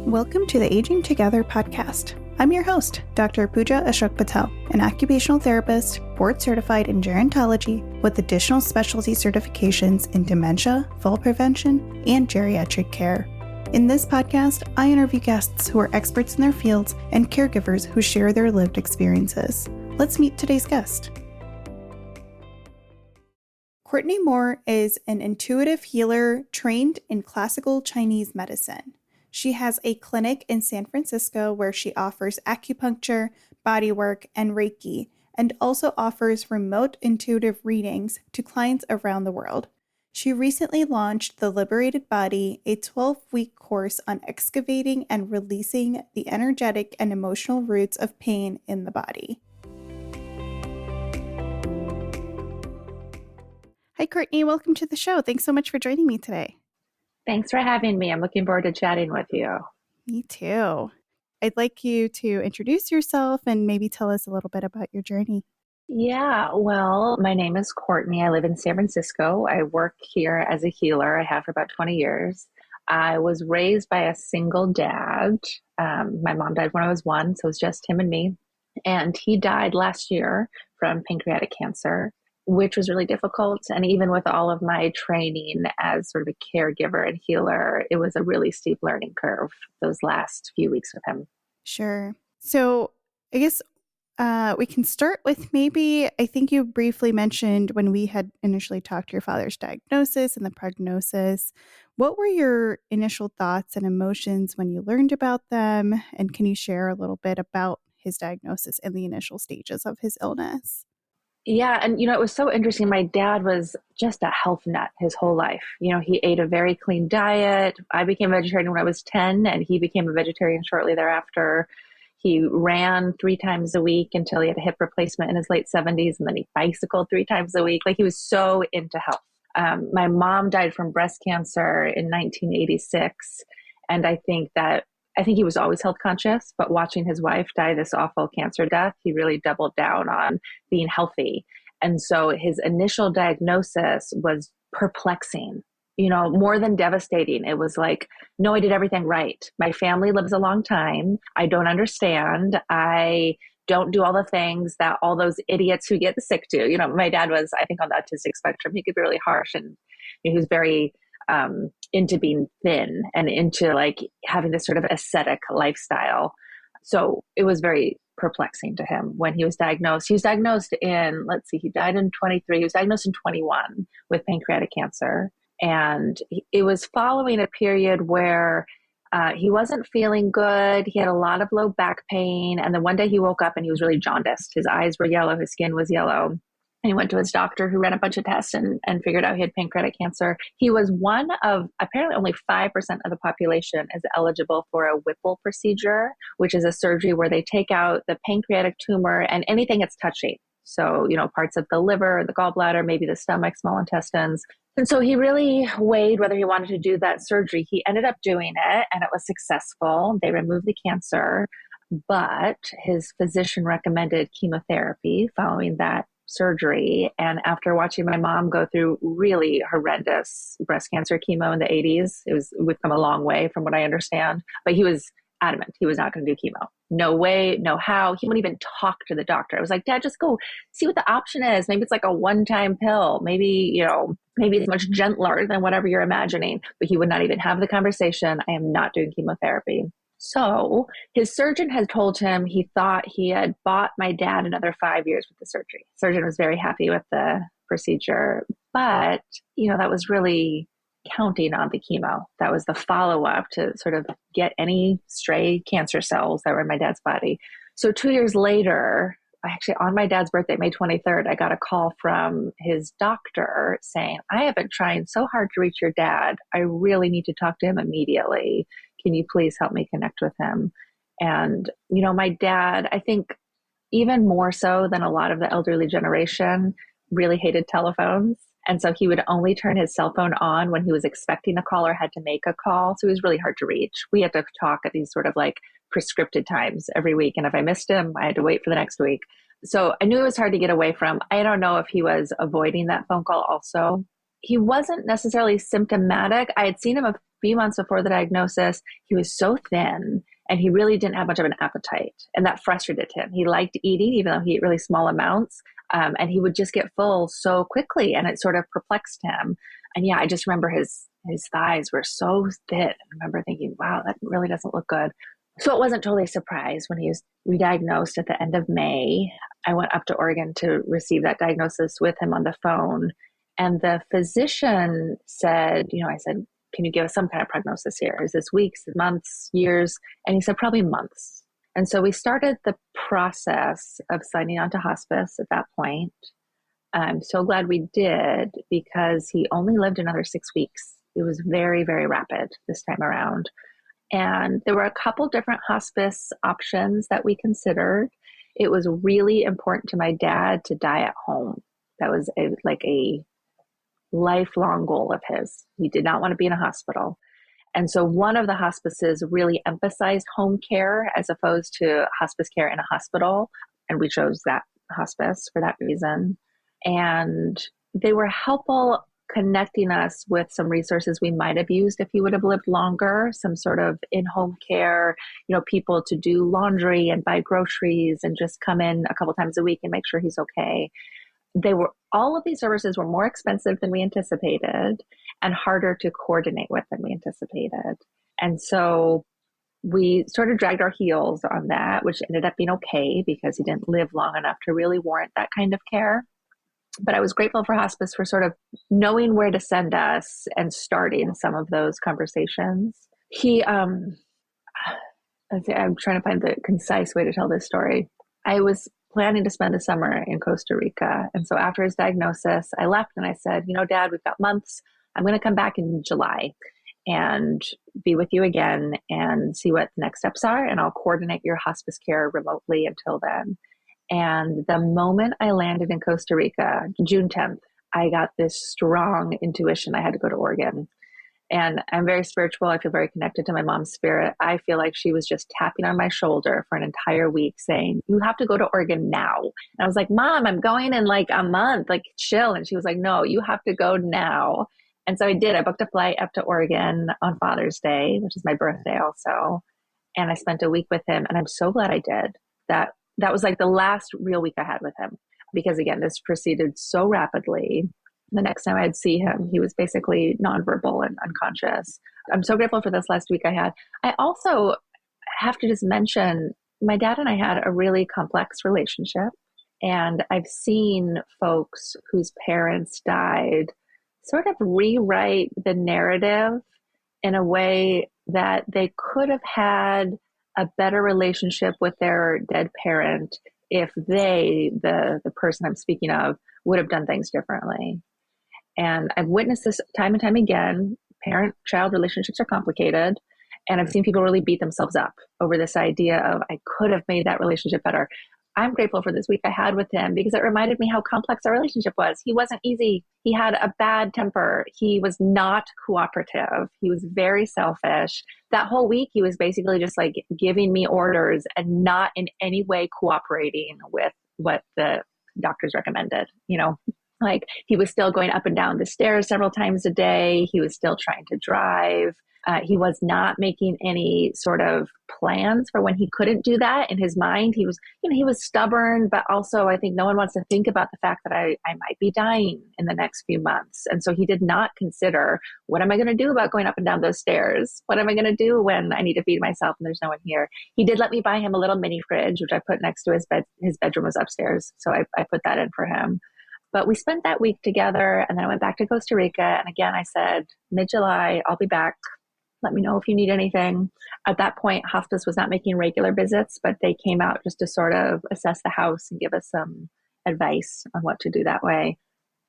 Welcome to the Aging Together podcast. I'm your host, Dr. Pooja Ashok Patel, an occupational therapist, board certified in gerontology with additional specialty certifications in dementia, fall prevention, and geriatric care. In this podcast, I interview guests who are experts in their fields and caregivers who share their lived experiences. Let's meet today's guest. Courtney Moore is an intuitive healer trained in classical Chinese medicine. She has a clinic in San Francisco where she offers acupuncture, bodywork, and Reiki, and also offers remote intuitive readings to clients around the world. She recently launched the Liberated Body, a 12-week course on excavating and releasing the energetic and emotional roots of pain in the body. Hi, Courtney. Welcome to the show. Thanks so much for joining me today. Thanks for having me. I'm looking forward to chatting with you. Me too. I'd like you to introduce yourself and maybe tell us a little bit about your journey. Yeah, well, my name is Courtney. I live in San Francisco. I work here as a healer. I have for about 20 years. I was raised by a single dad. My mom died when I was 1, so it was just him and me. And he died last year from pancreatic cancer, which was really difficult. And even with all of my training as sort of a caregiver and healer, it was a really steep learning curve those last few weeks with him. Sure. So I guess we can start with I think you briefly mentioned when we had initially talked your father's diagnosis and the prognosis. What were your initial thoughts and emotions when you learned about them? And can you share a little bit about his diagnosis and the initial stages of his illness? Yeah. And, it was so interesting. My dad was just a health nut his whole life. He ate a very clean diet. I became a vegetarian when I was 10, and he became a vegetarian shortly thereafter. He ran 3 times a week until he had a hip replacement in his late 70s, and then he bicycled 3 times a week. Like, he was so into health. My mom died from breast cancer in 1986. And I think he was always health conscious, but watching his wife die this awful cancer death, he really doubled down on being healthy. And so his initial diagnosis was perplexing, more than devastating. It was like, no, I did everything right. My family lives a long time. I don't understand. I don't do all the things that all those idiots who get sick do. My dad was, I think, on the autistic spectrum. He could be really harsh, and he was very into being thin and into like having this sort of ascetic lifestyle. So it was very perplexing to him when he was diagnosed. He was diagnosed he died in 23. He was diagnosed in 21 with pancreatic cancer. And it was following a period where he wasn't feeling good. He had a lot of low back pain. And then one day he woke up and he was really jaundiced. His eyes were yellow. His skin was yellow. And he went to his doctor, who ran a bunch of tests and figured out he had pancreatic cancer. He was one of, apparently only 5% of the population is eligible for a Whipple procedure, which is a surgery where they take out the pancreatic tumor and anything it's touching. So, parts of the liver, the gallbladder, maybe the stomach, small intestines. And so he really weighed whether he wanted to do that surgery. He ended up doing it, and it was successful. They removed the cancer, but his physician recommended chemotherapy following that surgery. And after watching my mom go through really horrendous breast cancer chemo in the 80s, we've come a long way from what I understand, but he was adamant he was not going to do chemo. No way, no how. He wouldn't even talk to the doctor. I was like, Dad, just go see what the option is. Maybe it's like a one-time pill. Maybe it's much gentler than whatever you're imagining. But he would not even have the conversation. I am not doing chemotherapy. So his surgeon had told him he thought he had bought my dad another 5 years with the surgery. Surgeon was very happy with the procedure, but, that was really counting on the chemo. That was the follow-up to sort of get any stray cancer cells that were in my dad's body. So 2 years later, actually on my dad's birthday, May 23rd, I got a call from his doctor saying, I have been trying so hard to reach your dad. I really need to talk to him immediately. Can you please help me connect with him? And, my dad, I think even more so than a lot of the elderly generation, really hated telephones. And so he would only turn his cell phone on when he was expecting a call or had to make a call. So he was really hard to reach. We had to talk at these sort of like prescripted times every week. And if I missed him, I had to wait for the next week. So I knew it was hard to get away from. I don't know if he was avoiding that phone call also. he wasn't necessarily symptomatic. I had seen him a few months before the diagnosis. He was so thin and he really didn't have much of an appetite. And that frustrated him. He liked eating, even though he ate really small amounts. And he would just get full so quickly, and it sort of perplexed him. And yeah, I just remember his thighs were so thin. I remember thinking, wow, that really doesn't look good. So it wasn't totally a surprise when he was re-diagnosed at the end of May. I went up to Oregon to receive that diagnosis with him on the phone. And the physician said, I said, can you give us some kind of prognosis here? Is this weeks, months, years? And he said, probably months. And so we started the process of signing on to hospice at that point. I'm so glad we did, because he only lived another 6 weeks. It was very, very rapid this time around. And there were a couple different hospice options that we considered. It was really important to my dad to die at home. That was a lifelong goal of his. He did not want to be in a hospital. And so one of the hospices really emphasized home care as opposed to hospice care in a hospital. And we chose that hospice for that reason. And they were helpful connecting us with some resources we might have used if he would have lived longer, some sort of in-home care, people to do laundry and buy groceries and just come in a couple times a week and make sure he's okay. All of these services were more expensive than we anticipated and harder to coordinate with than we anticipated. And so we sort of dragged our heels on that, which ended up being okay because he didn't live long enough to really warrant that kind of care. But I was grateful for hospice for sort of knowing where to send us and starting some of those conversations. I'm trying to find the concise way to tell this story. I was planning to spend the summer in Costa Rica. And so after his diagnosis, I left and I said, Dad, we've got months. I'm going to come back in July and be with you again and see what the next steps are. And I'll coordinate your hospice care remotely until then. And the moment I landed in Costa Rica, June 10th, I got this strong intuition I had to go to Oregon. And I'm very spiritual. I feel very connected to my mom's spirit. I feel like she was just tapping on my shoulder for an entire week saying, you have to go to Oregon now. And I was like, Mom, I'm going in like a month, like chill. And she was like, no, you have to go now. And so I did. I booked a flight up to Oregon on Father's Day, which is my birthday also. And I spent a week with him. And I'm so glad I did. That was like the last real week I had with him. Because again, this proceeded so rapidly. The next time I'd see him, he was basically nonverbal and unconscious. I'm so grateful for this last week I had. I also have to just mention, my dad and I had a really complex relationship. And I've seen folks whose parents died sort of rewrite the narrative in a way that they could have had a better relationship with their dead parent if they, the person I'm speaking of, would have done things differently. And I've witnessed this time and time again. Parent-child relationships are complicated. And I've seen people really beat themselves up over this idea of, I could have made that relationship better. I'm grateful for this week I had with him because it reminded me how complex our relationship was. He wasn't easy. He had a bad temper. He was not cooperative. He was very selfish. That whole week, he was basically just like giving me orders and not in any way cooperating with what the doctors recommended, Like he was still going up and down the stairs several times a day. He was still trying to drive. He was not making any sort of plans for when he couldn't do that. In his mind, he was stubborn, but also I think no one wants to think about the fact that I might be dying in the next few months. And so he did not consider, what am I going to do about going up and down those stairs? What am I going to do when I need to feed myself and there's no one here? He did let me buy him a little mini fridge, which I put next to his bed. His bedroom was upstairs. So I put that in for him. But we spent that week together, and then I went back to Costa Rica. And again, I said, mid-July, I'll be back. Let me know if you need anything. At that point, hospice was not making regular visits, but they came out just to sort of assess the house and give us some advice on what to do that way.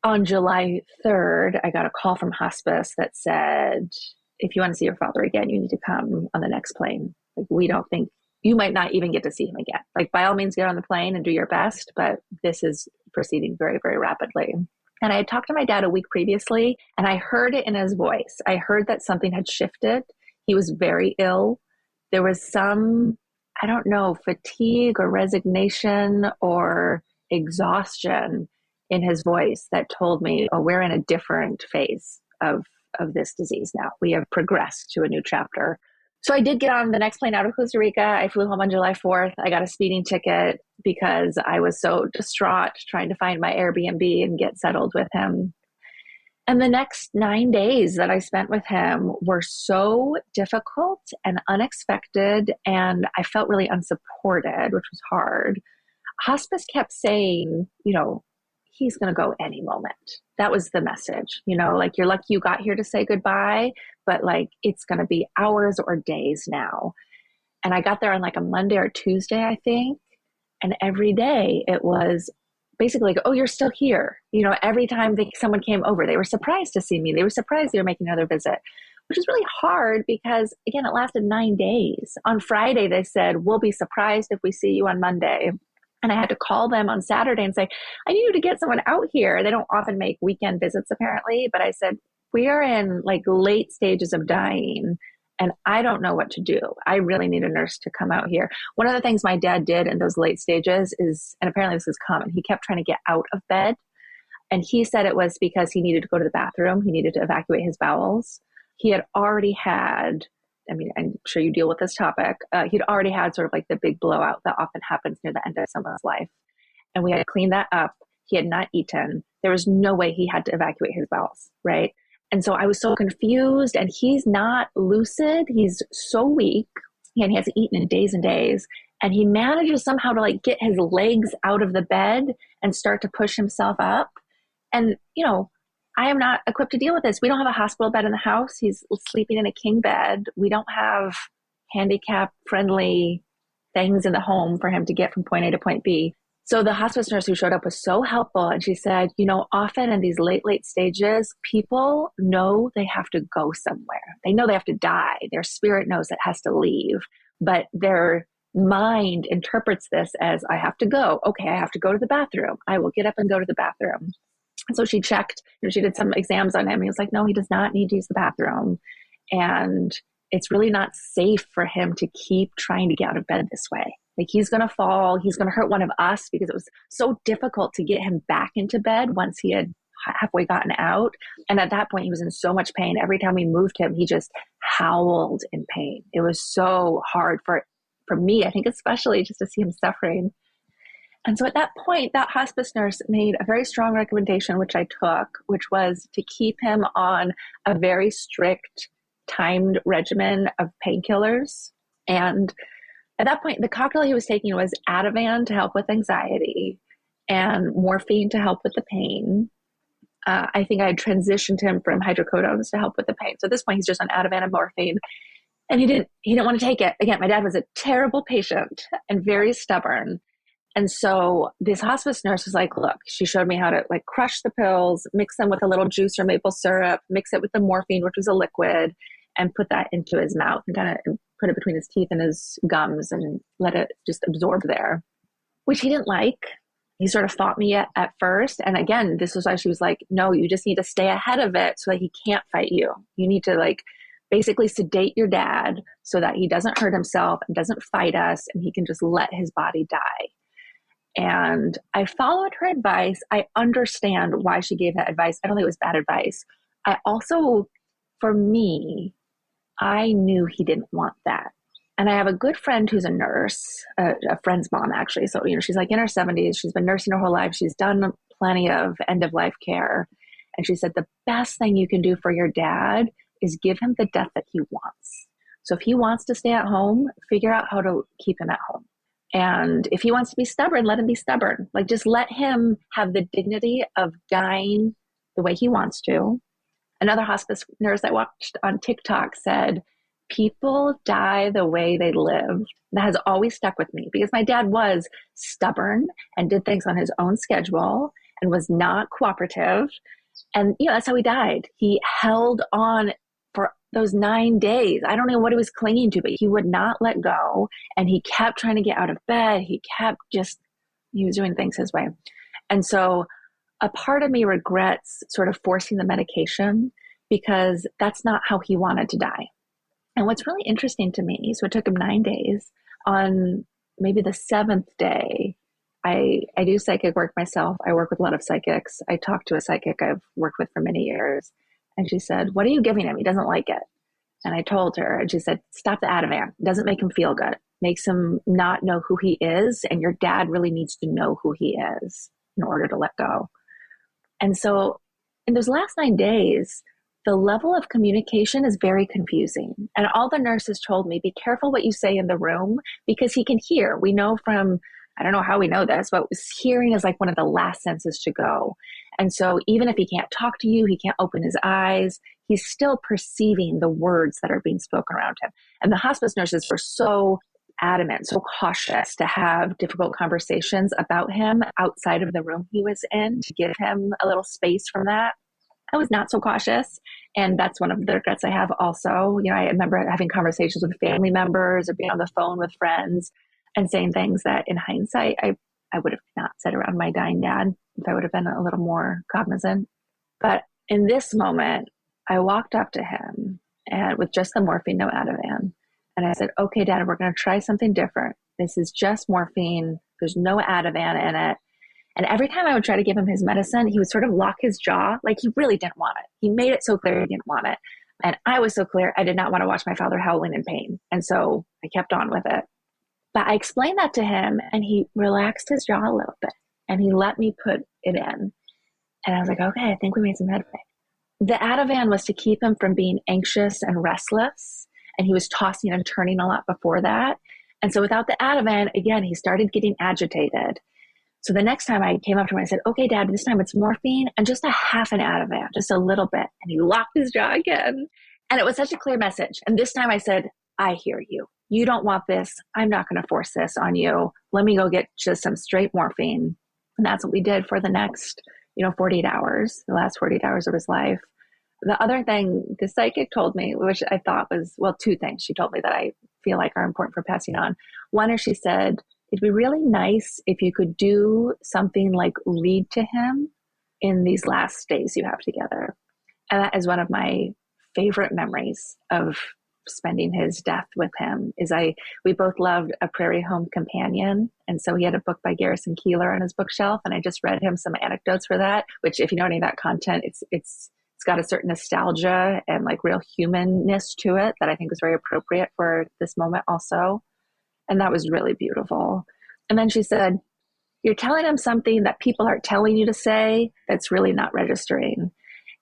On July 3rd, I got a call from hospice that said, if you want to see your father again, you need to come on the next plane. Like, we don't think you might not even get to see him again. Like, by all means, get on the plane and do your best, but this is proceeding very, very rapidly. And I had talked to my dad a week previously, and I heard it in his voice. I heard that something had shifted. He was very ill. There was some, I don't know, fatigue or resignation or exhaustion in his voice that told me, oh, we're in a different phase of this disease now. We have progressed to a new chapter. So I did get on the next plane out of Costa Rica. I flew home on July 4th. I got a speeding ticket because I was so distraught trying to find my Airbnb and get settled with him. And the next 9 days that I spent with him were so difficult and unexpected, and I felt really unsupported, which was hard. Hospice kept saying, he's going to go any moment. That was the message, like, you're lucky you got here to say goodbye, but like, it's going to be hours or days now. And I got there on like a Monday or Tuesday, I think. And every day it was basically like, oh, you're still here. Every time someone came over, they were surprised to see me. They were surprised they were making another visit, which is really hard because, again, it lasted 9 days. On Friday, they said, we'll be surprised if we see you on Monday. And I had to call them on Saturday and say, I need you to get someone out here. They don't often make weekend visits, apparently. But I said, we are in like late stages of dying, and I don't know what to do. I really need a nurse to come out here. One of the things my dad did in those late stages is, and apparently this is common, he kept trying to get out of bed. And he said it was because he needed to go to the bathroom. He needed to evacuate his bowels. He had already had, I'm sure you deal with this topic. He'd already had sort of like the big blowout that often happens near the end of someone's life. And we had to clean that up. He had not eaten. There was no way he had to evacuate his bowels, right? And so I was so confused, and he's not lucid. He's so weak, and he hasn't eaten in days and days. And he manages somehow to like get his legs out of the bed and start to push himself up. And, I am not equipped to deal with this. We don't have a hospital bed in the house. He's sleeping in a king bed. We don't have handicap friendly things in the home for him to get from point A to point B. So the hospice nurse who showed up was so helpful. And she said, often in these late stages, people know they have to go somewhere. They know they have to die. Their spirit knows it has to leave, but their mind interprets this as, I have to go. Okay, I have to go to the bathroom. I will get up and go to the bathroom. And so she checked, she did some exams on him. He was like, no, he does not need to use the bathroom. And it's really not safe for him to keep trying to get out of bed this way. Like, he's going to fall. He's going to hurt one of us, because it was so difficult to get him back into bed once he had halfway gotten out. And at that point, he was in so much pain. Every time we moved him, he just howled in pain. It was so hard for me, I think, especially just to see him suffering. And so at that point, that hospice nurse made a very strong recommendation, which I took, which was to keep him on a very strict timed regimen of painkillers. And at that point, the cocktail he was taking was Ativan to help with anxiety and morphine to help with the pain. I think I had transitioned him from hydrocodones to help with the pain. So at this point, he's just on Ativan and morphine. And he didn't want to take it. Again, my dad was a terrible patient and very stubborn. And so this hospice nurse was like, look, she showed me how to like crush the pills, mix them with a little juice or maple syrup, mix it with the morphine, which was a liquid, and put that into his mouth and kind of put it between his teeth and his gums and let it just absorb there, which he didn't like. He sort of fought me at first. And again, this was why she was like, no, you just need to stay ahead of it so that he can't fight you. You need to like basically sedate your dad so that he doesn't hurt himself and doesn't fight us, and he can just let his body die. And I followed her advice. I understand why she gave that advice. I don't think it was bad advice. I also, for me, I knew he didn't want that. And I have a good friend who's a nurse, a friend's mom, actually. So, she's like in her 70s. She's been nursing her whole life. She's done plenty of end-of-life care. And she said, the best thing you can do for your dad is give him the death that he wants. So if he wants to stay at home, figure out how to keep him at home. And if he wants to be stubborn, let him be stubborn. Like, just let him have the dignity of dying the way he wants to. Another hospice nurse I watched on TikTok said, people die the way they live. That has always stuck with me, because my dad was stubborn and did things on his own schedule and was not cooperative. And, that's how he died. He held on for those 9 days. I don't know what he was clinging to, but he would not let go. And he kept trying to get out of bed. He was doing things his way. And so a part of me regrets sort of forcing the medication, because that's not how he wanted to die. And what's really interesting to me, so it took him 9 days. On maybe the 7th day, I do psychic work myself. I work with a lot of psychics. I talked to a psychic I've worked with for many years. And she said, what are you giving him? He doesn't like it. And I told her, and she said, stop the Ativan. It doesn't make him feel good. Makes him not know who he is. And your dad really needs to know who he is in order to let go. And so in those last 9 days, the level of communication is very confusing. And all the nurses told me, be careful what you say in the room because he can hear. We know from, I don't know how we know this, but hearing is like one of the last senses to go. And so even if he can't talk to you, he can't open his eyes, he's still perceiving the words that are being spoken around him. And the hospice nurses were so adamant, so cautious to have difficult conversations about him outside of the room he was in to give him a little space from that. I was not so cautious. And that's one of the regrets I have also. You know, I remember having conversations with family members or being on the phone with friends and saying things that in hindsight, I would have not said around my dying dad if I would have been a little more cognizant. But in this moment, I walked up to him and with just the morphine, no Ativan. And I said, okay, Dad, we're going to try something different. This is just morphine. There's no Ativan in it. And every time I would try to give him his medicine, he would sort of lock his jaw like he really didn't want it. He made it so clear he didn't want it. And I was so clear I did not want to watch my father howling in pain. And so I kept on with it. But I explained that to him and he relaxed his jaw a little bit and he let me put it in. And I was like, okay, I think we made some headway. The Ativan was to keep him from being anxious and restless. And he was tossing and turning a lot before that. And so without the Ativan, again, he started getting agitated. So the next time I came up to him, I said, okay, Dad, this time it's morphine and just a half an Ativan, just a little bit. And he locked his jaw again. And it was such a clear message. And this time I said, I hear you. You don't want this. I'm not going to force this on you. Let me go get just some straight morphine. And that's what we did for the next, 48 hours, the last 48 hours of his life. The other thing the psychic told me, which I thought was, well, two things she told me that I feel like are important for passing on. One is she said, it'd be really nice if you could do something like read to him in these last days you have together. And that is one of my favorite memories of spending his death with him is we both loved A Prairie Home Companion. And so he had a book by Garrison Keillor on his bookshelf. And I just read him some anecdotes for that, which if you know any of that content, it's got a certain nostalgia and like real humanness to it that I think was very appropriate for this moment also. And that was really beautiful. And then she said, you're telling him something that people aren't telling you to say that's really not registering.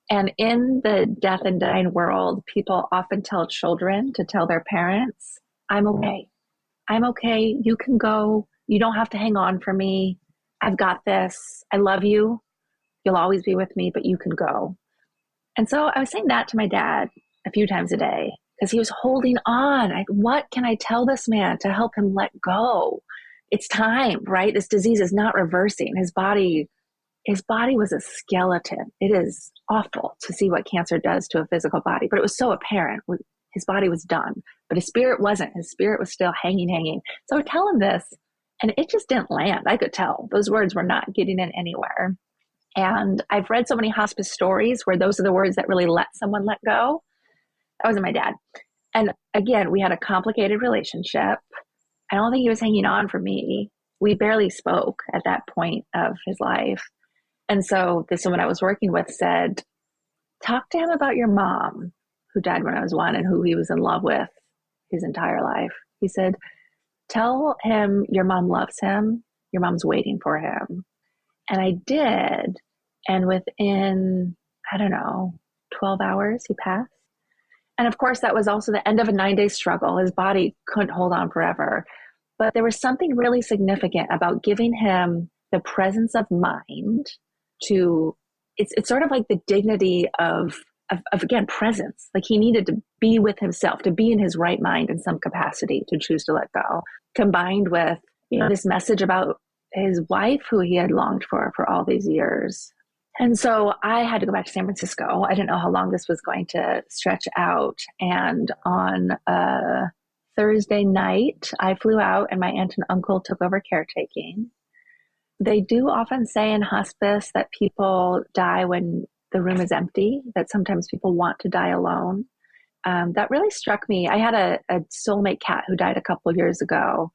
And in the death and dying world, people often tell children to tell their parents, I'm okay. I'm okay. You can go. You don't have to hang on for me. I've got this. I love you. You'll always be with me, but you can go. And so I was saying that to my dad a few times a day because he was holding on. What can I tell this man to help him let go? It's time, right? This disease is not reversing. His body was a skeleton. It is awful to see what cancer does to a physical body, but it was so apparent. His body was done, but his spirit wasn't. His spirit was still hanging. So I would tell him this, and it just didn't land. I could tell. Those words were not getting in anywhere. And I've read so many hospice stories where those are the words that really let someone let go. That wasn't my dad. And again, we had a complicated relationship. I don't think he was hanging on for me. We barely spoke at that point of his life. And so this woman I was working with said, talk to him about your mom who died when I was 1 and who he was in love with his entire life. He said, tell him your mom loves him. Your mom's waiting for him. And I did. And within, 12 hours, he passed. And of course, that was also the end of a 9-day struggle. His body couldn't hold on forever. But there was something really significant about giving him the presence of mind to, it's sort of like the dignity of again, presence. Like he needed to be with himself, to be in his right mind in some capacity to choose to let go, combined with, this message about his wife who he had longed for all these years. And so I had to go back to San Francisco. I didn't know how long this was going to stretch out. And on a Thursday night, I flew out and my aunt and uncle took over caretaking. They do often say in hospice that people die when the room is empty, that sometimes people want to die alone. That really struck me. I had a soulmate cat who died a couple of years ago.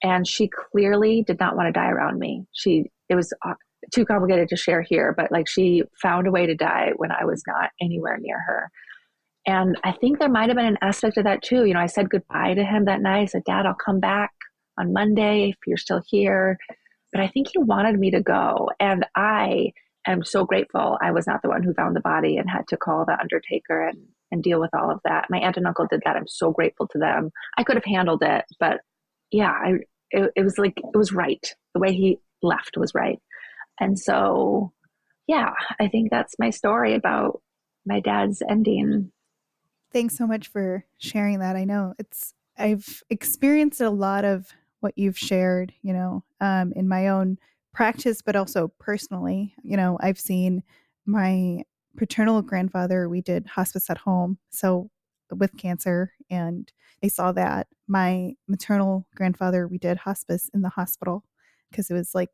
And she clearly did not want to die around me. It was too complicated to share here, but like she found a way to die when I was not anywhere near her. And I think there might have been an aspect of that too. I said goodbye to him that night. I said, Dad, I'll come back on Monday if you're still here. But I think he wanted me to go. And I am so grateful I was not the one who found the body and had to call the undertaker and deal with all of that. My aunt and uncle did that. I'm so grateful to them. I could have handled it, but yeah, it was like, it was right. The way he left was right. And so, yeah, I think that's my story about my dad's ending. Thanks so much for sharing that. I know I've experienced a lot of what you've shared, in my own practice, but also personally. I've seen my paternal grandfather, we did hospice at home. So with cancer, and I saw that. My maternal grandfather, we did hospice in the hospital because it was like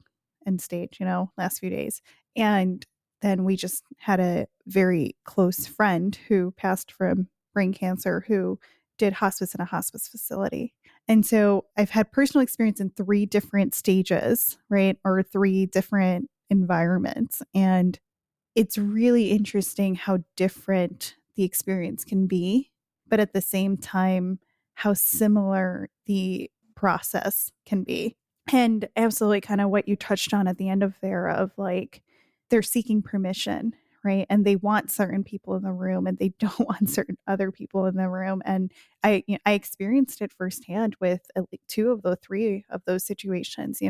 end stage, last few days. And then we just had a very close friend who passed from brain cancer who did hospice in a hospice facility. And so I've had personal experience in 3 different stages, right? Or 3 different environments. And it's really interesting how different the experience can be, but at the same time, how similar the process can be. And absolutely kind of what you touched on at the end of there of like, they're seeking permission, right? And they want certain people in the room and they don't want certain other people in the room. And I experienced it firsthand with at least 2 of the 3 of those situations,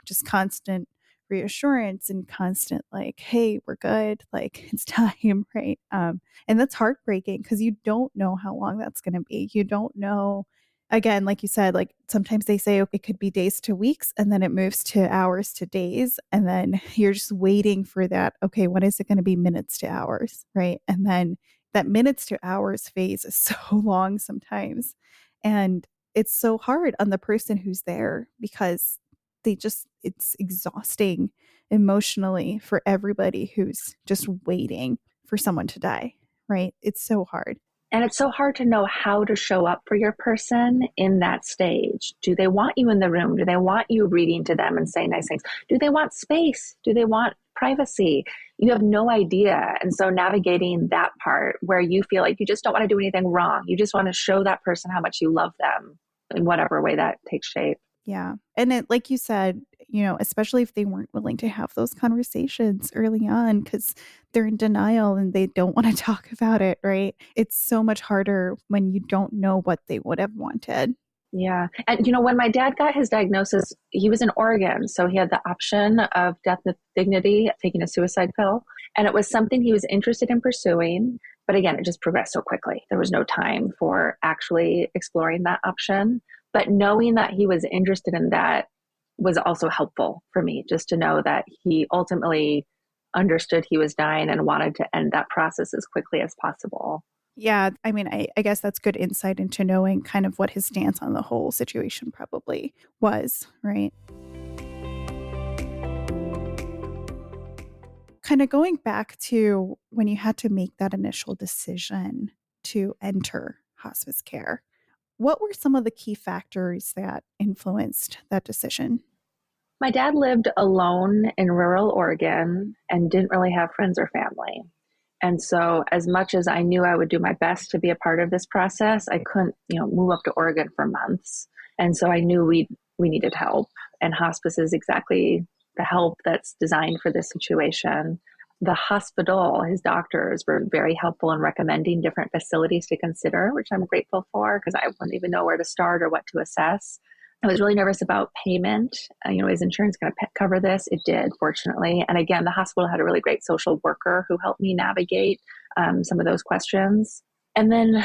just constant reassurance and constant like, hey, we're good, like it's time, right? And that's heartbreaking because you don't know how long that's going to be. You don't know. Again, like you said, like sometimes they say it could be days to weeks and then it moves to hours to days. And then you're just waiting for that. Okay, when is it going to be minutes to hours? Right. And then that minutes to hours phase is so long sometimes. And it's so hard on the person who's there because it's exhausting emotionally for everybody who's just waiting for someone to die. Right. It's so hard. And it's so hard to know how to show up for your person in that stage. Do they want you in the room? Do they want you reading to them and saying nice things? Do they want space? Do they want privacy? You have no idea. And so navigating that part where you feel like you just don't want to do anything wrong. You just want to show that person how much you love them in whatever way that takes shape. Yeah. And it, like you said, especially if they weren't willing to have those conversations early on because they're in denial and they don't want to talk about it, right? It's so much harder when you don't know what they would have wanted. Yeah. And, when my dad got his diagnosis, he was in Oregon. So he had the option of death with dignity, taking a suicide pill. And it was something he was interested in pursuing. But again, it just progressed so quickly. There was no time for actually exploring that option. But knowing that he was interested in that was also helpful for me, just to know that he ultimately understood he was dying and wanted to end that process as quickly as possible. Yeah. I mean, I guess that's good insight into knowing kind of what his stance on the whole situation probably was, right? Kind of going back to when you had to make that initial decision to enter hospice care, what were some of the key factors that influenced that decision? My dad lived alone in rural Oregon and didn't really have friends or family. And so as much as I knew I would do my best to be a part of this process, I couldn't, move up to Oregon for months. And so I knew we needed help. And hospice is exactly the help that's designed for this situation. The hospital, his doctors were very helpful in recommending different facilities to consider, which I'm grateful for because I wouldn't even know where to start or what to assess. I was really nervous about payment. Is insurance going to cover this? It did, fortunately. And again, the hospital had a really great social worker who helped me navigate some of those questions. And then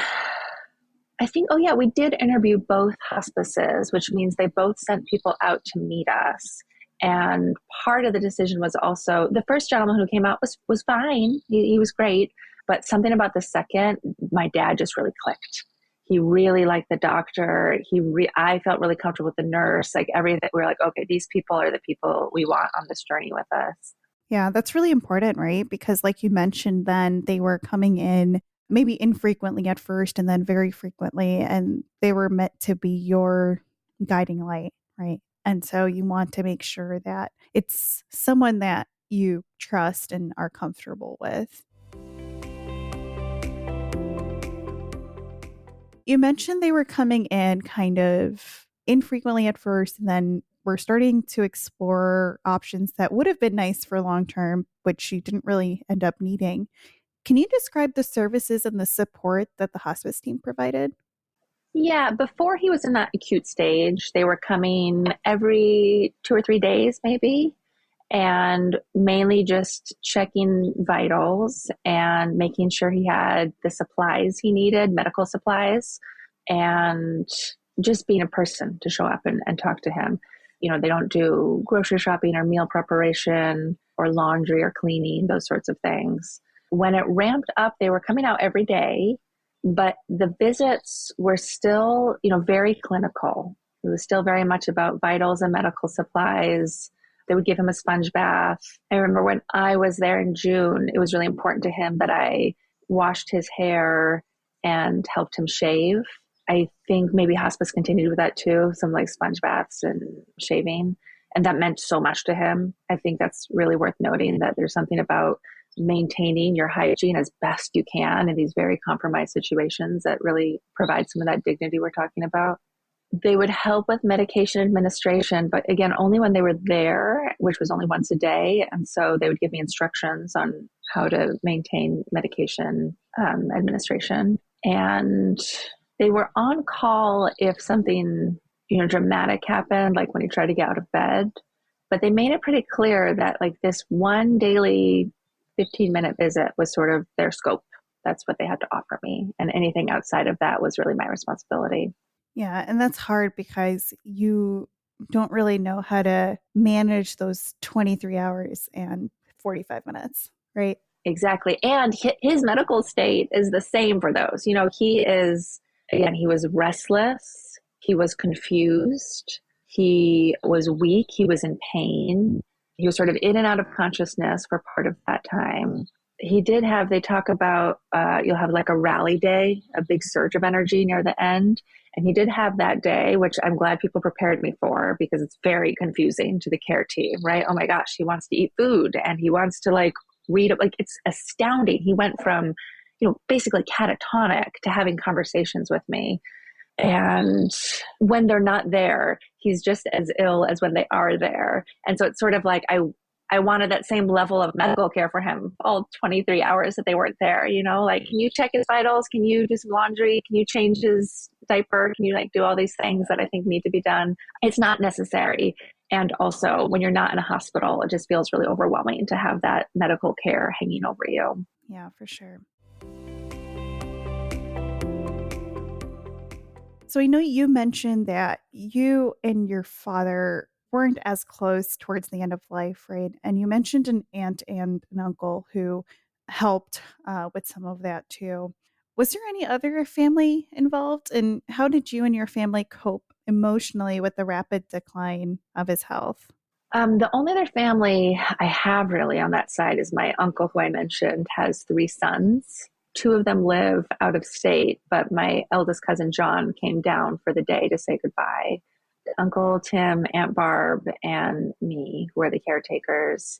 I think, we did interview both hospices, which means they both sent people out to meet us. And part of the decision was also the first gentleman who came out was fine. He was great. But something about the second, my dad just really clicked. He really liked the doctor. I felt really comfortable with the nurse, like everything. We were like, okay, these people are the people we want on this journey with us. Yeah, that's really important, right? Because like you mentioned, then they were coming in maybe infrequently at first and then very frequently, and they were meant to be your guiding light, right? And so you want to make sure that it's someone that you trust and are comfortable with. You mentioned they were coming in kind of infrequently at first, and then we're starting to explore options that would have been nice for long term, which you didn't really end up needing. Can you describe the services and the support that the hospice team provided? Yeah, before he was in that acute stage, they were coming every 2 or 3 days, maybe, and mainly just checking vitals and making sure he had the supplies he needed, medical supplies, and just being a person to show up and talk to him. They don't do grocery shopping or meal preparation or laundry or cleaning, those sorts of things. When it ramped up, they were coming out every day, but the visits were still, very clinical. It was still very much about vitals and medical supplies. They would give him a sponge bath. I remember when I was there in June, it was really important to him that I washed his hair and helped him shave. I think maybe hospice continued with that too, some like sponge baths and shaving. And that meant so much to him. I think that's really worth noting, that there's something about maintaining your hygiene as best you can in these very compromised situations that really provides some of that dignity we're talking about. They would help with medication administration, but again, only when they were there, which was only once a day. And so they would give me instructions on how to maintain medication administration. And they were on call if something, dramatic happened, like when he tried to get out of bed. But they made it pretty clear that like this one daily 15-minute visit was sort of their scope. That's what they had to offer me. And anything outside of that was really my responsibility. Yeah, and that's hard because you don't really know how to manage those 23 hours and 45 minutes, right? Exactly. And his medical state is the same for those. He was restless. He was confused. He was weak. He was in pain. He was sort of in and out of consciousness for part of that time. They talk about, you'll have like a rally day, a big surge of energy near the end. And he did have that day, which I'm glad people prepared me for, because it's very confusing to the care team, right? Oh my gosh, he wants to eat food and he wants to like read it. Like, it's astounding. He went from, basically catatonic to having conversations with me. And when they're not there, he's just as ill as when they are there. And so it's sort of like, I wanted that same level of medical care for him all 23 hours that they weren't there, like, can you check his vitals? Can you do some laundry? Can you change his diaper? Can you like do all these things that I think need to be done? It's not necessary. And also when you're not in a hospital, it just feels really overwhelming to have that medical care hanging over you. Yeah, for sure. So I know you mentioned that you and your father weren't as close towards the end of life, right? And you mentioned an aunt and an uncle who helped with some of that too. Was there any other family involved? And how did you and your family cope emotionally with the rapid decline of his health? The only other family I have really on that side is my uncle, who I mentioned has 3 sons. 2 of them live out of state, but my eldest cousin John came down for the day to say goodbye. Uncle Tim, Aunt Barb, and me were the caretakers.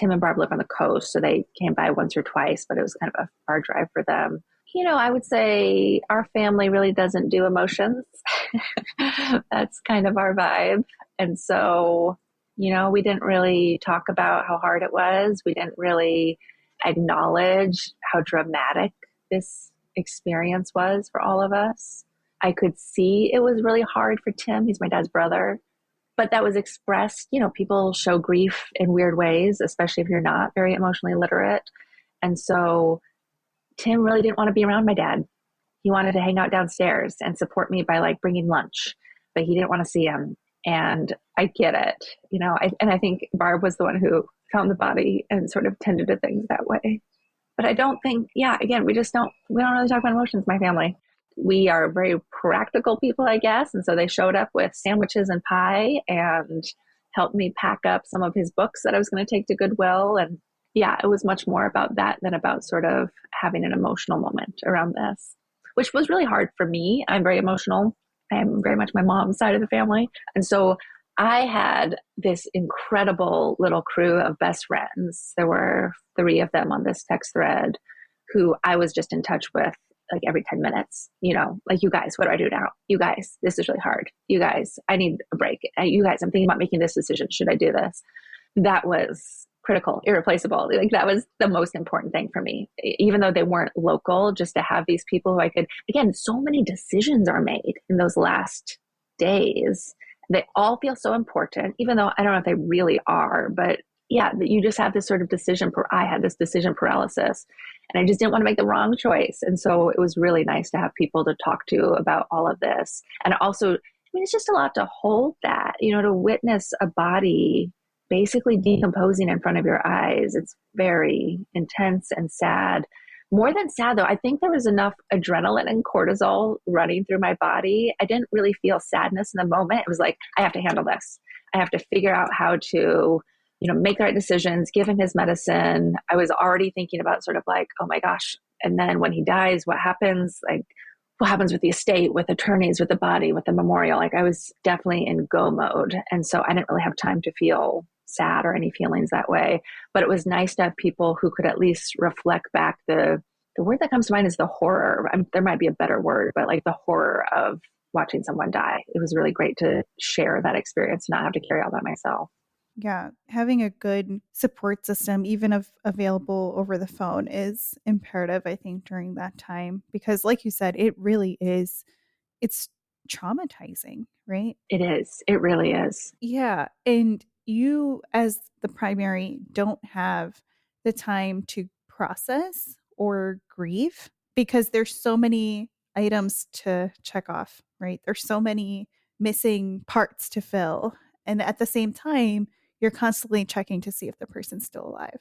Tim and Barb live on the coast, so they came by once or twice, but it was kind of a far drive for them. I would say our family really doesn't do emotions. That's kind of our vibe. And so, we didn't really talk about how hard it was. We didn't really acknowledge how dramatic this experience was for all of us. I could see it was really hard for Tim. He's my dad's brother. But that was expressed, people show grief in weird ways, especially if you're not very emotionally literate. And so Tim really didn't want to be around my dad. He wanted to hang out downstairs and support me by like bringing lunch, but he didn't want to see him. And I get it, and I think Barb was the one who found the body and sort of tended to things that way. But I don't think, again, we don't really talk about emotions, my family. We are very practical people, I guess. And so they showed up with sandwiches and pie and helped me pack up some of his books that I was going to take to Goodwill. And it was much more about that than about sort of having an emotional moment around this, which was really hard for me. I'm very emotional. I am very much my mom's side of the family. And so I had this incredible little crew of best friends. There were three of them on this text thread who I was just in touch with like every 10 minutes, like, you guys, what do I do now? You guys, this is really hard. You guys, I need a break. You guys, I'm thinking about making this decision. Should I do this? That was critical, irreplaceable. Like, that was the most important thing for me, even though they weren't local, just to have these people who I could, again, so many decisions are made in those last days. They all feel so important, even though I don't know if they really are, but yeah, you just have this sort of I had this decision paralysis, and I just didn't want to make the wrong choice. And so it was really nice to have people to talk to about all of this. And also, I mean, it's just a lot to hold that, to witness a body basically decomposing in front of your eyes. It's very intense and sad. More than sad, though, I think there was enough adrenaline and cortisol running through my body. I didn't really feel sadness in the moment. It was like, I have to handle this. I have to figure out how to, make the right decisions, give him his medicine. I was already thinking about sort of like, oh my gosh. And then when he dies, what happens? Like, what happens with the estate, with attorneys, with the body, with the memorial? Like, I was definitely in go mode. And so I didn't really have time to feel sad or any feelings that way. But it was nice to have people who could at least reflect back the word that comes to mind is the horror. I mean, there might be a better word, but like the horror of watching someone die. It was really great to share that experience, not have to carry all that myself. Yeah, having a good support system, even if available over the phone, is imperative, I think, during that time. Because, like you said, it really is, it's traumatizing, right? It is. It really is. Yeah. And you, as the primary, don't have the time to process or grieve because there's so many items to check off, right? There's so many missing parts to fill. And at the same time, you're constantly checking to see if the person's still alive.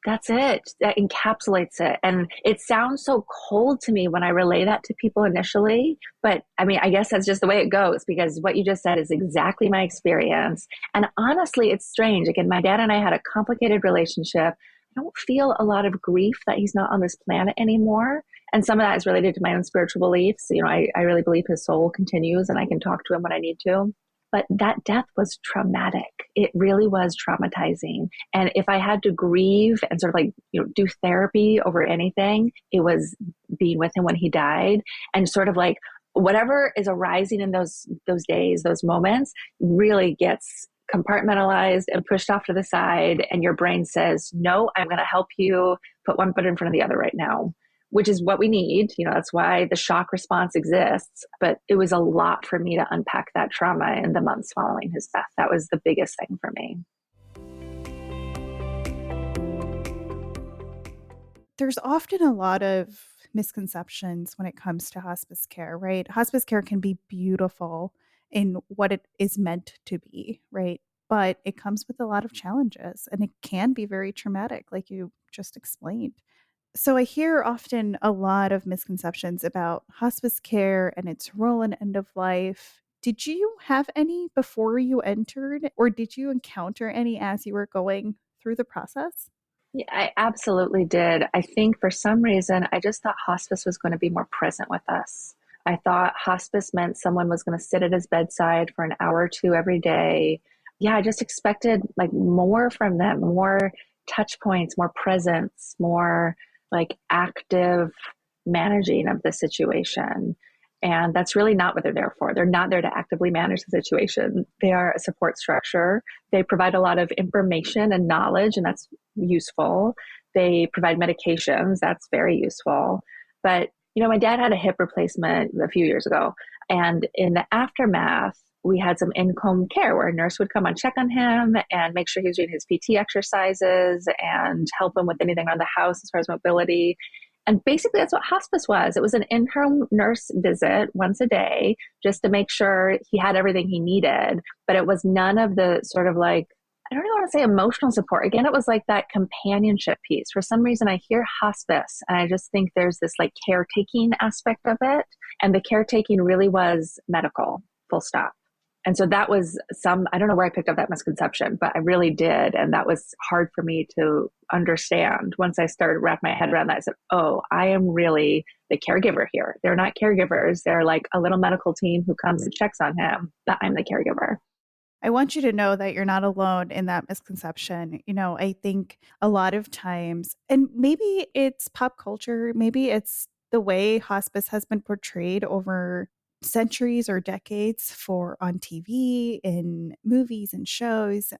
That's it. That encapsulates it. And it sounds so cold to me when I relay that to people initially. But I mean, I guess that's just the way it goes, because what you just said is exactly my experience. And honestly, it's strange. Again, my dad and I had a complicated relationship. I don't feel a lot of grief that he's not on this planet anymore. And some of that is related to my own spiritual beliefs. I really believe his soul continues and I can talk to him when I need to. But that death was traumatic. It really was traumatizing. And if I had to grieve and sort of like, do therapy over anything, it was being with him when he died, and sort of like whatever is arising in those days, those moments really gets compartmentalized and pushed off to the side. And your brain says, no, I'm going to help you put one foot in front of the other right now, which is what we need. That's why the shock response exists. But it was a lot for me to unpack that trauma in the months following his death. That was the biggest thing for me. There's often a lot of misconceptions when it comes to hospice care, right? Hospice care can be beautiful in what it is meant to be, right? But it comes with a lot of challenges and it can be very traumatic, like you just explained. So I hear often a lot of misconceptions about hospice care and its role in end of life. Did you have any before you entered, or did you encounter any as you were going through the process? Yeah, I absolutely did. I think for some reason, I just thought hospice was going to be more present with us. I thought hospice meant someone was going to sit at his bedside for an hour or two every day. Yeah, I just expected like more from them, more touch points, more presence, more like active managing of the situation. And that's really not what they're there for. They're not there to actively manage the situation. They are a support structure. They provide a lot of information and knowledge, and that's useful. They provide medications. That's very useful. But, my dad had a hip replacement a few years ago. And in the aftermath, we had some in-home care where a nurse would come and check on him and make sure he was doing his PT exercises and help him with anything around the house as far as mobility. And basically, that's what hospice was. It was an in-home nurse visit once a day just to make sure he had everything he needed. But it was none of the sort of like, I don't even want to say emotional support. Again, it was like that companionship piece. For some reason, I hear hospice and I just think there's this like caretaking aspect of it. And the caretaking really was medical, full stop. And so that was I don't know where I picked up that misconception, but I really did. And that was hard for me to understand. Once I started wrap my head around that, I said, oh, I am really the caregiver here. They're not caregivers. They're like a little medical team who comes and checks on him, but I'm the caregiver. I want you to know that you're not alone in that misconception. I think a lot of times, and maybe it's pop culture, maybe it's the way hospice has been portrayed over centuries or decades for on TV, in movies and shows,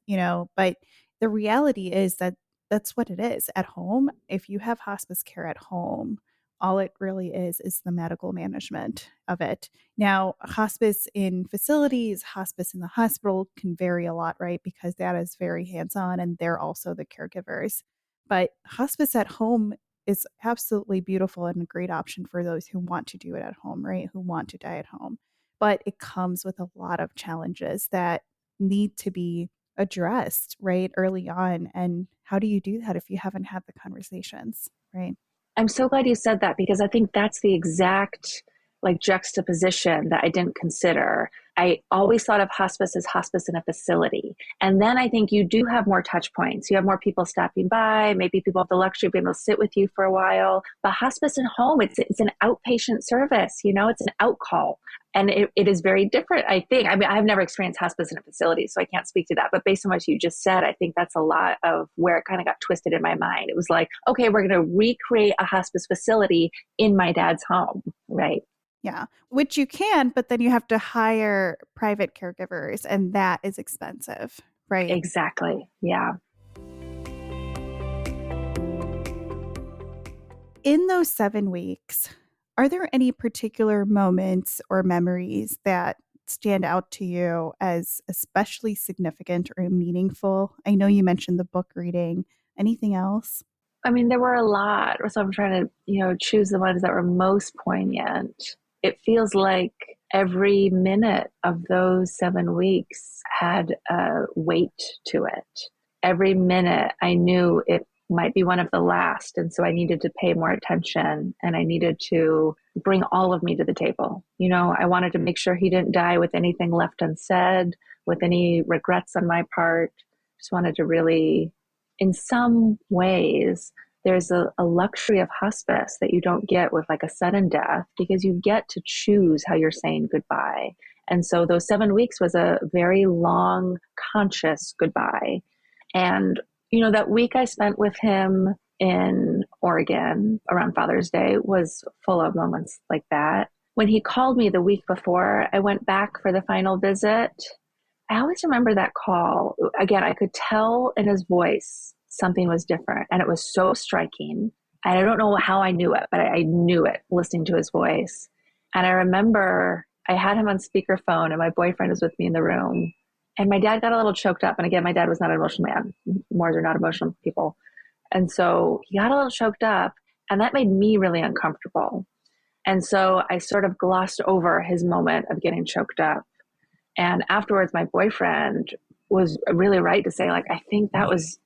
but the reality is that that's what it is at home. If you have hospice care at home, all it really is the medical management of it. Now, hospice in facilities, hospice in the hospital can vary a lot, right? Because that is very hands on and they're also the caregivers. But hospice at home is absolutely beautiful and a great option for those who want to do it at home, right? Who want to die at home. But it comes with a lot of challenges that need to be addressed, right? Early on. And how do you do that if you haven't had the conversations, right? I'm so glad you said that because I think that's the exact like juxtaposition that I didn't consider. I always thought of hospice as hospice in a facility. And then I think you do have more touch points. You have more people stopping by. Maybe people have the luxury of being able to sit with you for a while. But hospice in home, it's an outpatient service, it's an out call. And it is very different, I think. I mean, I've never experienced hospice in a facility, so I can't speak to that. But based on what you just said, I think that's a lot of where it kind of got twisted in my mind. It was like, okay, we're going to recreate a hospice facility in my dad's home, right? Yeah, which you can, but then you have to hire private caregivers, and that is expensive, right? Exactly. Yeah. In those 7 weeks, are there any particular moments or memories that stand out to you as especially significant or meaningful? I know you mentioned the book reading. Anything else? I mean, there were a lot. So I'm trying to, choose the ones that were most poignant. It feels like every minute of those 7 weeks had a weight to it. Every minute I knew it might be one of the last. And so I needed to pay more attention and I needed to bring all of me to the table. I wanted to make sure he didn't die with anything left unsaid, with any regrets on my part. Just wanted to really, in some ways, there's a luxury of hospice that you don't get with like a sudden death because you get to choose how you're saying goodbye. And so those 7 weeks was a very long, conscious goodbye. And, that week I spent with him in Oregon around Father's Day was full of moments like that. When he called me the week before I went back for the final visit, I always remember that call. Again, I could tell in his voice something was different, and it was so striking. And I don't know how I knew it, but I knew it listening to his voice. And I remember I had him on speakerphone, and my boyfriend was with me in the room. And my dad got a little choked up. And again, my dad was not an emotional man. Moors are not emotional people. And so he got a little choked up, and that made me really uncomfortable. And so I sort of glossed over his moment of getting choked up. And afterwards, my boyfriend was really right to say, like, I think that was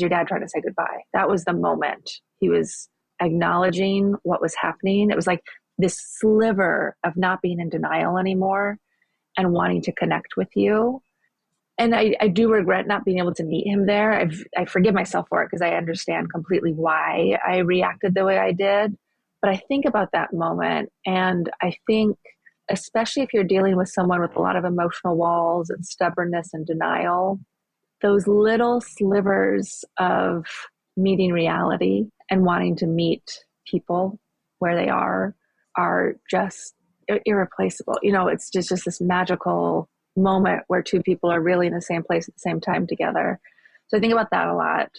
your dad trying to say goodbye. That was the moment. He was acknowledging what was happening. It was like this sliver of not being in denial anymore and wanting to connect with you. And I do regret not being able to meet him there. I forgive myself for it because I understand completely why I reacted the way I did. But I think about that moment, and I think, especially if you're dealing with someone with a lot of emotional walls and stubbornness and denial, those little slivers of meeting reality and wanting to meet people where they are just irreplaceable. It's just this magical moment where two people are really in the same place at the same time together. So I think about that a lot.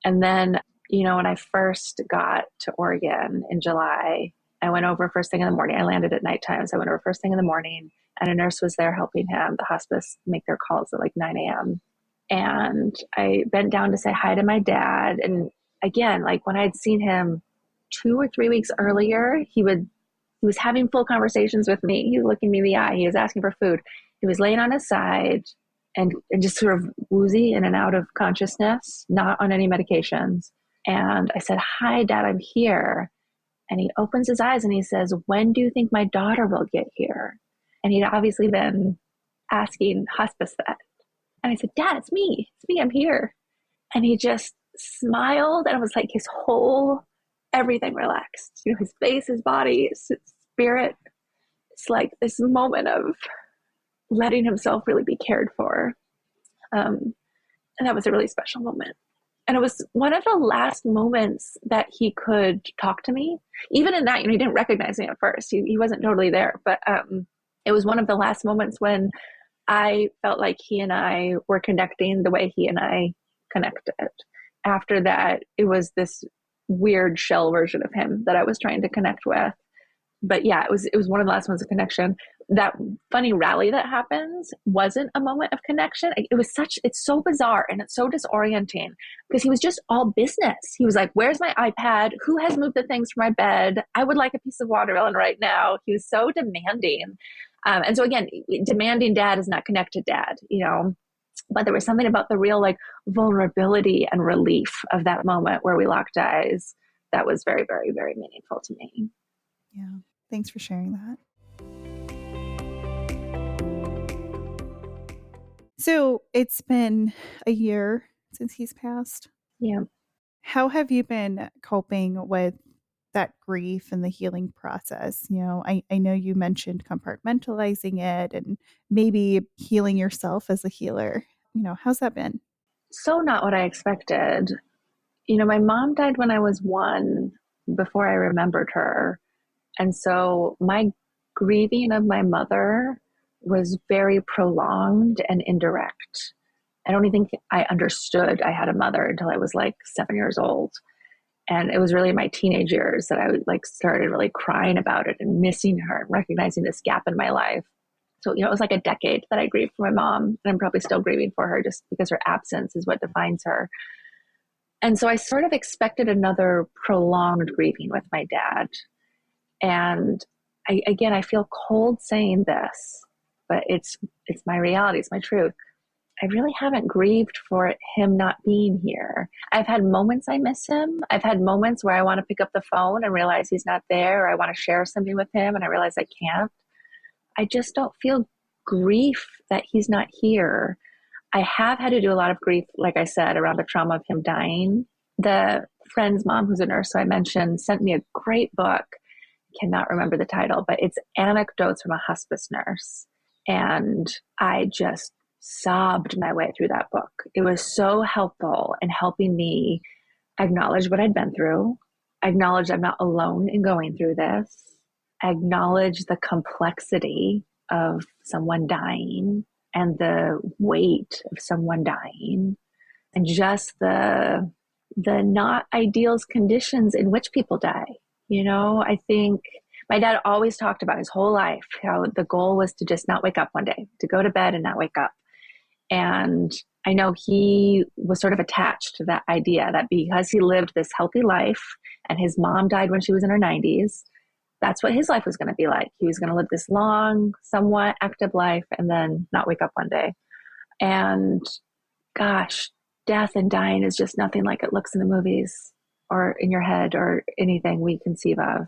And then, when I first got to Oregon in July, I went over first thing in the morning. I landed at nighttime, so I went over first thing in the morning, and a nurse was there helping him. The hospice make their calls at like 9 a.m. And I bent down to say hi to my dad. And again, like when I'd seen him 2 or 3 weeks earlier, he was having full conversations with me. He was looking me in the eye. He was asking for food. He was laying on his side and just sort of woozy in and out of consciousness, not on any medications. And I said, "Hi, Dad, I'm here." And he opens his eyes and he says, "When do you think my daughter will get here?" And he'd obviously been asking hospice that. And I said, "Dad, it's me. It's me. I'm here." And he just smiled, and it was like everything relaxed. His face, his body, his spirit. It's like this moment of letting himself really be cared for. And that was a really special moment. And it was one of the last moments that he could talk to me. Even in that, he didn't recognize me at first. He wasn't totally there. But it was one of the last moments when I felt like he and I were connecting the way he and I connected. After that, it was this weird shell version of him that I was trying to connect with. But yeah, it was one of the last ones of connection. That funny rally that happens wasn't a moment of connection. It's so bizarre and it's so disorienting because he was just all business. He was like, where's my iPad? Who has moved the things from my bed? I would like a piece of watermelon right now. He was so demanding. And so again, demanding dad is not connected dad, but there was something about the real vulnerability and relief of that moment where we locked eyes that was very, very, very meaningful to me. Yeah. Thanks for sharing that. So it's been a year since he's passed. Yeah. How have you been coping with that grief and the healing process? I know you mentioned compartmentalizing it and maybe healing yourself as a healer. How's that been? So not what I expected. My mom died when I was 1, before I remembered her. And so my grieving of my mother was very prolonged and indirect. I don't even think I understood I had a mother until I was 7 years old. And it was really in my teenage years that I started really crying about it and missing her and recognizing this gap in my life. So, it was like a decade that I grieved for my mom, and I'm probably still grieving for her just because her absence is what defines her. And so I sort of expected another prolonged grieving with my dad. And I feel cold saying this, but it's my reality, it's my truth. I really haven't grieved for him not being here. I've had moments I miss him. I've had moments where I want to pick up the phone and realize he's not there, or I want to share something with him and I realize I can't. I just don't feel grief that he's not here. I have had to do a lot of grief, like I said, around the trauma of him dying. The friend's mom, who's a nurse, so I mentioned, sent me a great book. Cannot remember the title, but it's Anecdotes from a Hospice Nurse. And I just sobbed my way through that book. It was so helpful in helping me acknowledge what I'd been through, acknowledge I'm not alone in going through this, acknowledge the complexity of someone dying and the weight of someone dying, and just the not ideal conditions in which people die. I think my dad always talked about his whole life how the goal was to just not wake up one day, to go to bed and not wake up. And I know he was sort of attached to that idea that because he lived this healthy life and his mom died when she was in her 90s, that's what his life was going to be like. He was going to live this long, somewhat active life and then not wake up one day. And gosh, death and dying is just nothing like it looks in the movies or in your head or anything we conceive of.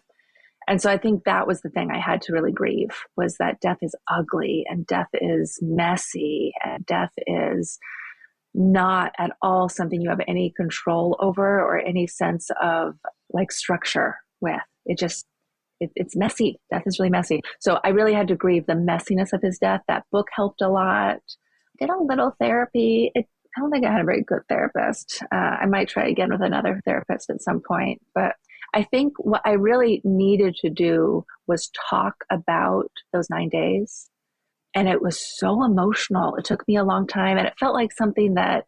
And so I think that was the thing I had to really grieve, was that death is ugly and death is messy and death is not at all something you have any control over or any sense of structure with. It's messy. Death is really messy. So I really had to grieve the messiness of his death. That book helped a lot. I did a little therapy. I don't think I had a very good therapist. I might try again with another therapist at some point. But I think what I really needed to do was talk about those 9 days. And it was so emotional. It took me a long time. And it felt like something that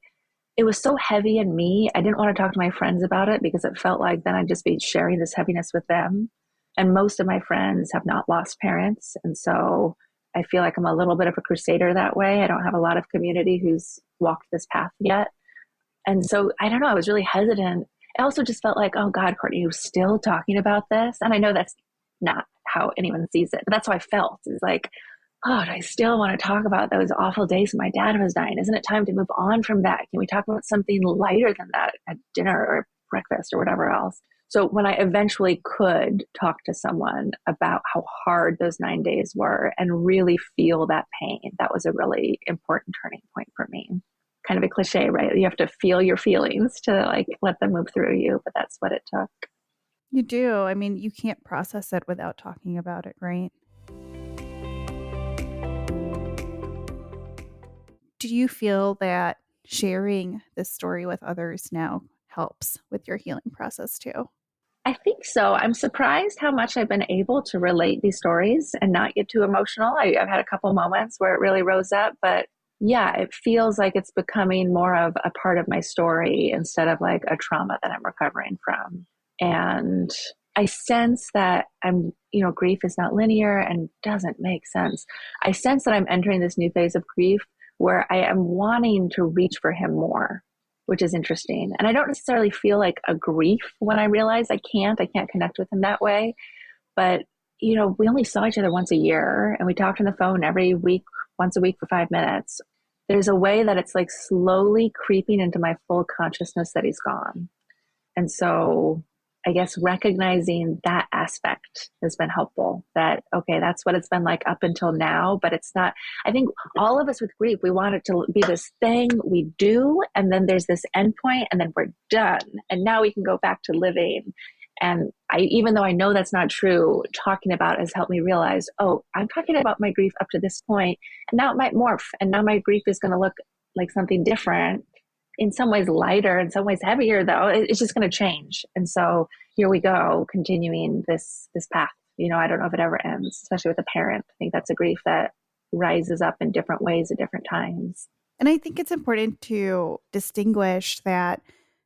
it was so heavy in me. I didn't want to talk to my friends about it because it felt like then I'd just be sharing this heaviness with them. And most of my friends have not lost parents. And so I feel like I'm a little bit of a crusader that way. I don't have a lot of community who's walked this path yet. And so I don't know, I was really hesitant. I also just felt like, oh God, Courtney, you're still talking about this. And I know that's not how anyone sees it, but that's how I felt. It's like, oh, do I still want to talk about those awful days when my dad was dying? Isn't it time to move on from that? Can we talk about something lighter than that at dinner or breakfast or whatever else? So when I eventually could talk to someone about how hard those 9 days were and really feel that pain, that was a really important turning point for me. Kind of a cliche, right? You have to feel your feelings to let them move through you, but that's what it took. You do. I mean, you can't process it without talking about it, right? Do you feel that sharing this story with others now helps with your healing process too? I think so. I'm surprised how much I've been able to relate these stories and not get too emotional. I've had a couple moments where it really rose up, but yeah, it feels like it's becoming more of a part of my story instead of like a trauma that I'm recovering from. And I sense that grief is not linear and doesn't make sense. I sense that I'm entering this new phase of grief where I am wanting to reach for him more, which is interesting. And I don't necessarily feel like a grief when I realize I can't connect with him that way. But, we only saw each other once a year and we talked on the phone every week, once a week for 5 minutes. There's a way that it's like slowly creeping into my full consciousness that he's gone. And so I guess recognizing that aspect has been helpful, that, okay, that's what it's been like up until now, but it's not. I think all of us with grief, we want it to be this thing we do, and then there's this endpoint, and then we're done. And now we can go back to living. And even though I know that's not true, talking about it has helped me realize, oh, I'm talking about my grief up to this point, and now it might morph, and now my grief is going to look like something different. In some ways lighter, in some ways heavier, though. It's just going to change. And so here we go, continuing this path. I don't know if it ever ends, especially with a parent. I think that's a grief that rises up in different ways at different times. And I think it's important to distinguish that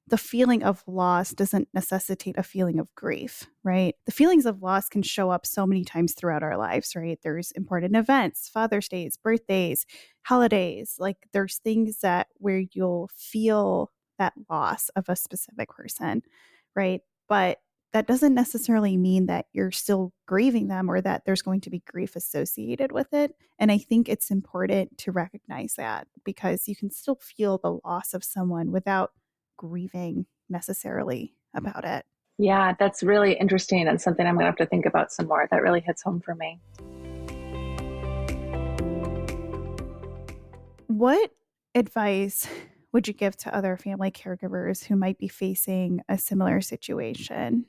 the feeling of loss doesn't necessitate a feeling of grief, right? The feelings of loss can show up so many times throughout our lives, right? There's important events, Father's Days, birthdays, holidays. Like there's things where you'll feel that loss of a specific person, right? But that doesn't necessarily mean that you're still grieving them or that there's going to be grief associated with it. And I think it's important to recognize that because you can still feel the loss of someone without grieving necessarily about it. Yeah, that's really interesting and something I'm going to have to think about some more. That really hits home for me. What advice would you give to other family caregivers who might be facing a similar situation?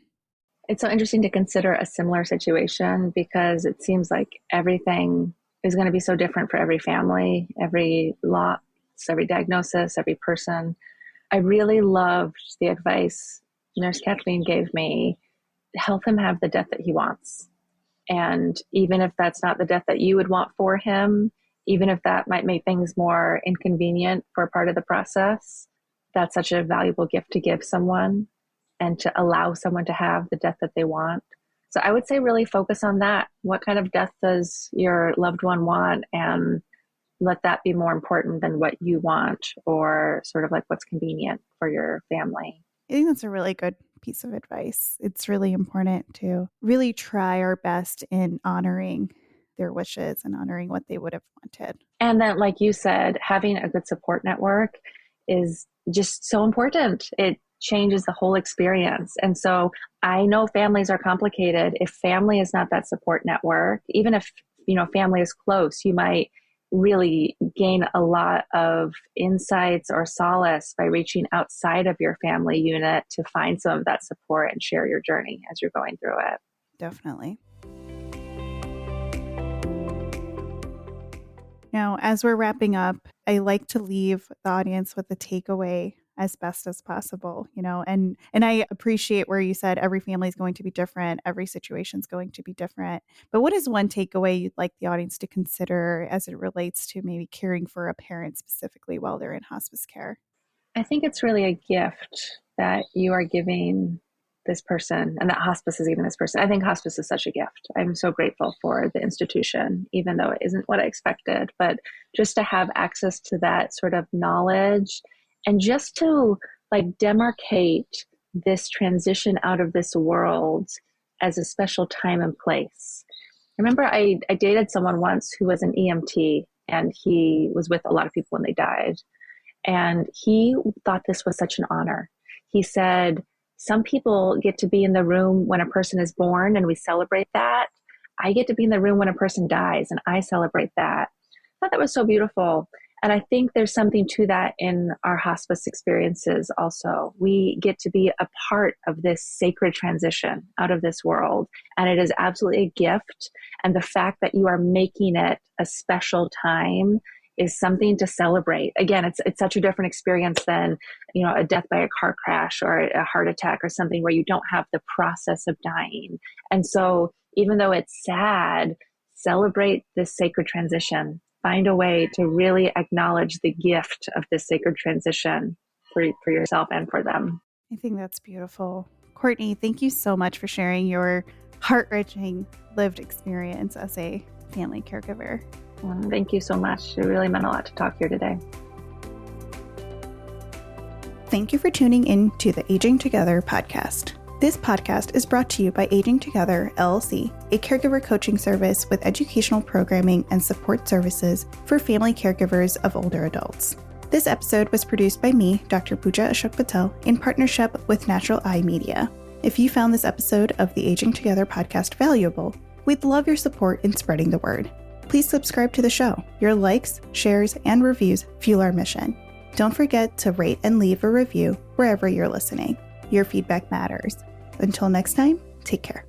It's so interesting to consider a similar situation because it seems like everything is going to be so different for every family, every loss, every diagnosis, every person. I really loved the advice Nurse Kathleen gave me. Help him have the death that he wants. And even if that's not the death that you would want for him, even if that might make things more inconvenient for part of the process, that's such a valuable gift to give someone and to allow someone to have the death that they want. So I would say really focus on that. What kind of death does your loved one want? And let that be more important than what you want or sort of like what's convenient for your family. I think that's a really good piece of advice. It's really important to really try our best in honoring their wishes and honoring what they would have wanted. And then, like you said, having a good support network is just so important. It changes the whole experience. And so I know families are complicated. If family is not that support network, even if, family is close, you might really gain a lot of insights or solace by reaching outside of your family unit to find some of that support and share your journey as you're going through it. Definitely. Now, as we're wrapping up, I like to leave the audience with a takeaway as best as possible, and I appreciate where you said every family is going to be different. Every situation is going to be different. But what is one takeaway you'd like the audience to consider as it relates to maybe caring for a parent specifically while they're in hospice care? I think it's really a gift that you are giving this person and that hospice is giving this person. I think hospice is such a gift. I'm so grateful for the institution, even though it isn't what I expected, but just to have access to that sort of knowledge and just to like demarcate this transition out of this world as a special time and place. I remember I dated someone once who was an EMT and he was with a lot of people when they died. And he thought this was such an honor. He said, some people get to be in the room when a person is born and we celebrate that. I get to be in the room when a person dies and I celebrate that. I thought that was so beautiful. And I think there's something to that in our hospice experiences also. We get to be a part of this sacred transition out of this world. And it is absolutely a gift. And the fact that you are making it a special time is something to celebrate. Again, it's such a different experience than, a death by a car crash or a heart attack or something where you don't have the process of dying. And so even though it's sad, celebrate this sacred transition. Find a way to really acknowledge the gift of this sacred transition for yourself and for them. I think that's beautiful. Courtney, thank you so much for sharing your heart-wrenching lived experience as a family caregiver. Thank you so much. It really meant a lot to talk here today. Thank you for tuning in to the Aging Together podcast. This podcast is brought to you by Aging Together, LLC, a caregiver coaching service with educational programming and support services for family caregivers of older adults. This episode was produced by me, Dr. Pooja Ashok Patel, in partnership with Natural Eye Media. If you found this episode of the Aging Together podcast valuable, we'd love your support in spreading the word. Please subscribe to the show. Your likes, shares, and reviews fuel our mission. Don't forget to rate and leave a review wherever you're listening. Your feedback matters. Until next time, take care.